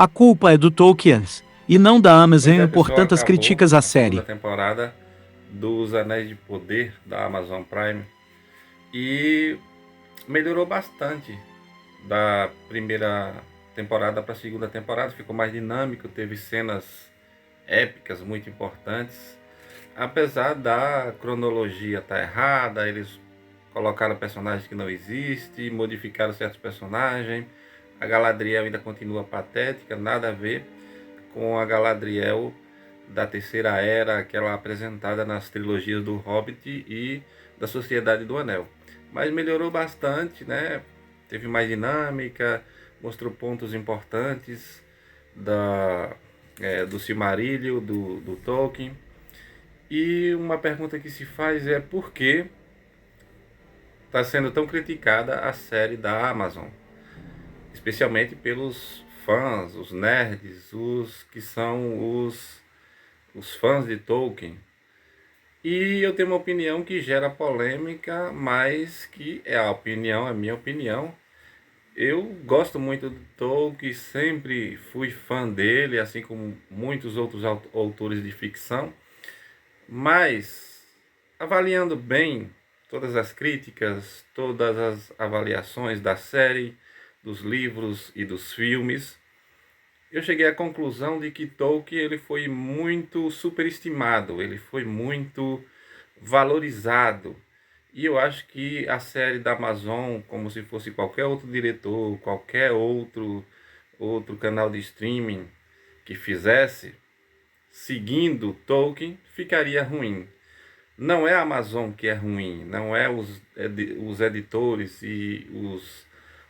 A culpa é do Tolkien e não da Pois Amazon é, por pessoal, tantas acabou críticas à a segunda série. temporada dos Anéis de Poder da Amazon Prime e melhorou bastante da primeira temporada para a segunda temporada, ficou mais dinâmico, teve cenas épicas muito importantes. Apesar da cronologia estar errada, eles colocaram personagens que não existem, modificaram certos personagens. A Galadriel ainda continua patética, nada a ver com a Galadriel da Terceira Era, aquela apresentada nas trilogias do Hobbit e da Sociedade do Anel. Mas melhorou bastante, né? Teve mais dinâmica, mostrou pontos importantes do Silmarillion, do Tolkien. E uma pergunta que se faz é por que está sendo tão criticada a série da Amazon, especialmente pelos fãs, os nerds, os que são os fãs de Tolkien. E eu tenho uma opinião que gera polêmica, mas que é a opinião, a minha opinião. Eu gosto muito do Tolkien, sempre fui fã dele, assim como muitos outros autores de ficção, mas avaliando bem todas as críticas, todas as avaliações da série, dos livros e dos filmes, eu cheguei à conclusão de que Tolkien ele foi muito superestimado, ele foi muito valorizado. E eu acho que a série da Amazon, como se fosse qualquer outro diretor, qualquer outro canal de streaming que fizesse, seguindo Tolkien, ficaria ruim. Não é a Amazon que é ruim, não é os editores e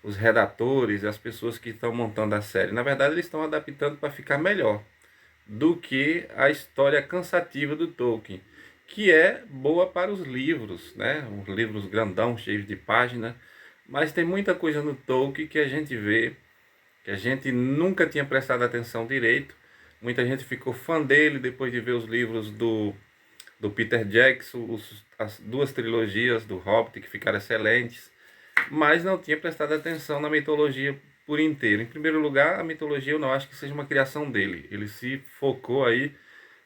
os redatores, as pessoas que estão montando a série. Na verdade, eles estão adaptando para ficar melhor do que a história cansativa do Tolkien, que é boa para os livros, né? Os livros grandão, cheios de página, mas tem muita coisa no Tolkien que a gente vê, que a gente nunca tinha prestado atenção direito. Muita gente ficou fã dele depois de ver os livros do Peter Jackson, as duas trilogias do Hobbit que ficaram excelentes, mas não tinha prestado atenção na mitologia por inteiro. Em primeiro lugar, a mitologia eu não acho que seja uma criação dele. Ele se focou aí,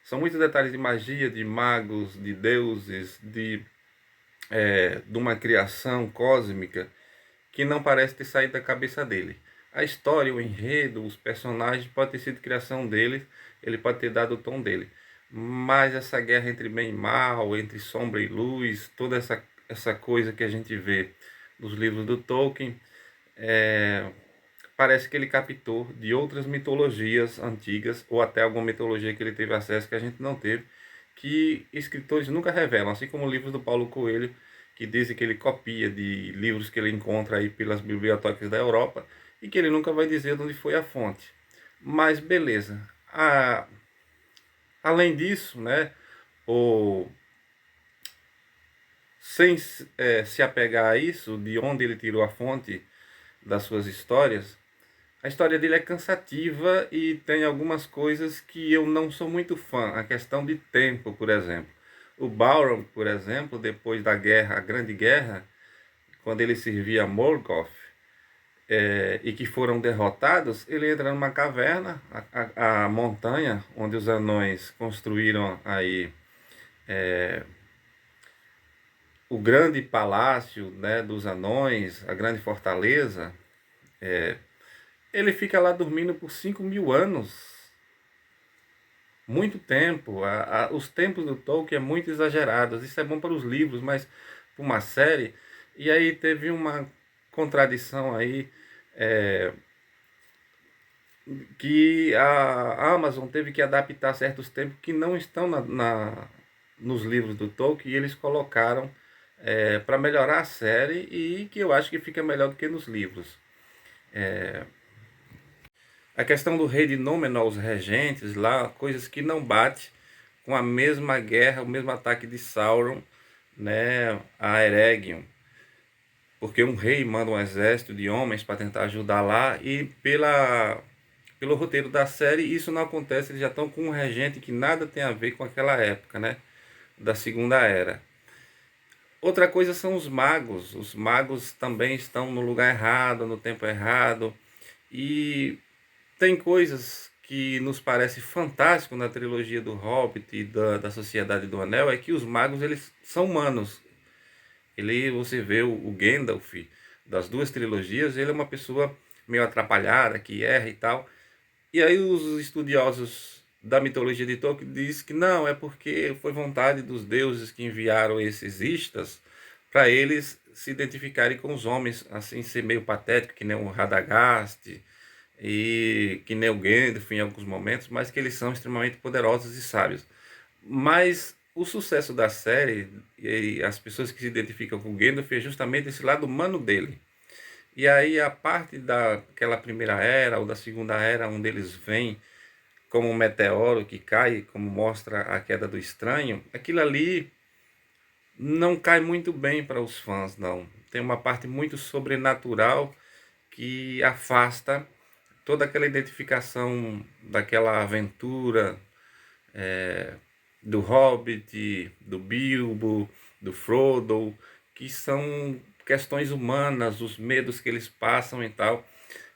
são muitos detalhes de magia, de magos, de deuses, de uma criação cósmica que não parece ter saído da cabeça dele. A história, o enredo, os personagens pode ter sido criação dele, ele pode ter dado o tom dele. Mas essa guerra entre bem e mal, entre sombra e luz, toda essa coisa que a gente vê nos livros do Tolkien, é, parece que ele captou de outras mitologias antigas, ou até alguma mitologia que ele teve acesso que a gente não teve, que escritores nunca revelam, assim como livros do Paulo Coelho, que dizem que ele copia de livros que ele encontra aí pelas bibliotecas da Europa, e que ele nunca vai dizer de onde foi a fonte. Mas beleza. Além disso, né, o, sem se apegar a isso, de onde ele tirou a fonte das suas histórias, a história dele é cansativa e tem algumas coisas que eu não sou muito fã. A questão de tempo, por exemplo. O Balrog, por exemplo, depois da guerra, a Grande Guerra, quando ele servia a Morgoth, e que foram derrotados, ele entra numa caverna, a montanha onde os anões construíram aí o grande palácio, né, dos anões, a grande fortaleza. Ele fica lá dormindo por 5.000 anos. Muito tempo. Os tempos do Tolkien é muito exagerados. Isso é bom para os livros, mas para uma série. E aí teve uma contradição aí, é, que a Amazon teve que adaptar certos tempos que não estão nos livros do Tolkien, e eles colocaram para melhorar a série, e que eu acho que fica melhor do que nos livros. A questão do rei de Númenor, os regentes lá, coisas que não bate com a mesma guerra, o mesmo ataque de Sauron, né, a Eregion. Porque um rei manda um exército de homens para tentar ajudar lá, e pelo roteiro da série isso não acontece. Eles já estão com um regente que nada tem a ver com aquela época, né, da Segunda Era. Outra coisa são os magos. Os magos também estão no lugar errado, no tempo errado. E tem coisas que nos parece fantástico na trilogia do Hobbit e da Sociedade do Anel, é que os magos eles são humanos. Você vê o Gandalf das duas trilogias, ele é uma pessoa meio atrapalhada, que erra e tal. E aí os estudiosos da mitologia de Tolkien dizem que não, é porque foi vontade dos deuses que enviaram esses istas para eles se identificarem com os homens, assim, ser meio patético, que nem o Radagast e que nem o Gandalf em alguns momentos, mas que eles são extremamente poderosos e sábios. Mas o sucesso da série e as pessoas que se identificam com o Gandalf é justamente esse lado humano dele. E aí a parte daquela primeira era ou da segunda era, onde eles vêm como um meteoro que cai, como mostra a queda do estranho, aquilo ali não cai muito bem para os fãs, não. Tem uma parte muito sobrenatural que afasta toda aquela identificação daquela aventura do Hobbit, do Bilbo, do Frodo, que são questões humanas, os medos que eles passam e tal.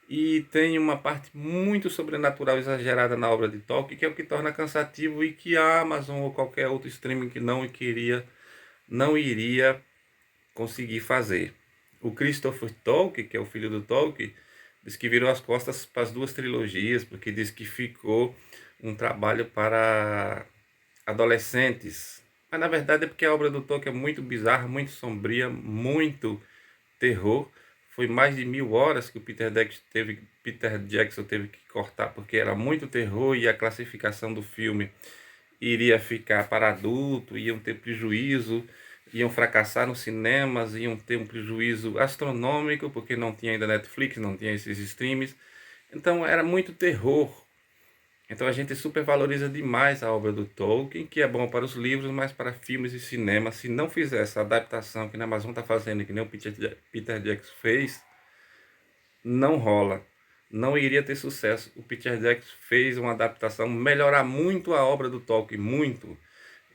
E tem uma parte muito sobrenatural exagerada na obra de Tolkien, que é o que torna cansativo e que a Amazon ou qualquer outro streaming que não iria conseguir fazer. O Christopher Tolkien, que é o filho do Tolkien, diz que virou as costas para as duas trilogias, porque diz que ficou um trabalho para adolescentes. Mas na verdade é porque a obra do Tolkien é muito bizarra, muito sombria, muito terror. Foi mais de 1000 horas que o Peter Jackson teve que cortar, porque era muito terror e a classificação do filme iria ficar para adulto, iam ter prejuízo, iam fracassar nos cinemas, iam ter um prejuízo astronômico, porque não tinha ainda Netflix, não tinha esses streams. Então era muito terror. Então a gente supervaloriza demais a obra do Tolkien, que é bom para os livros, mas para filmes e cinema, se não fizer essa adaptação que a Amazon está fazendo, que nem o Peter Jackson fez, não rola. Não iria ter sucesso. O Peter Jackson fez uma adaptação, melhorar muito a obra do Tolkien, muito.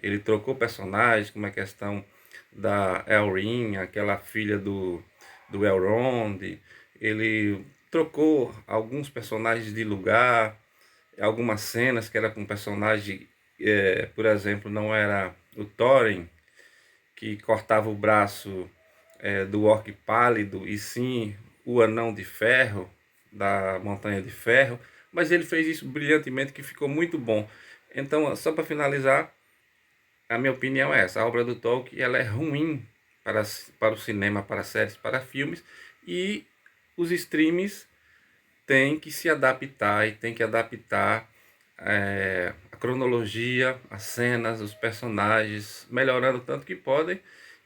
Ele trocou personagens, como a questão da Elrin, aquela filha do Elrond. Ele trocou alguns personagens de lugar, algumas cenas que era com personagem, por exemplo, não era o Thorin, que cortava o braço do orc pálido, e sim o anão de ferro, da Montanha de Ferro, mas ele fez isso brilhantemente, que ficou muito bom. Então, só para finalizar, a minha opinião é essa: a obra do Tolkien ela é ruim para o cinema, para séries, para filmes, e os streams têm que se adaptar e têm que adaptar a cronologia, as cenas, os personagens, melhorando tanto que podem.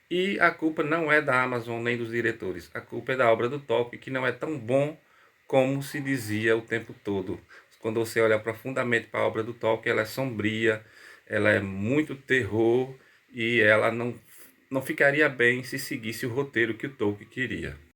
E a culpa não é da Amazon nem dos diretores, a culpa é da obra do Tolkien, que não é tão bom como se dizia o tempo todo. Quando você olha profundamente para a obra do Tolkien, ela é sombria, ela é muito terror e ela não ficaria bem se seguisse o roteiro que o Tolkien queria.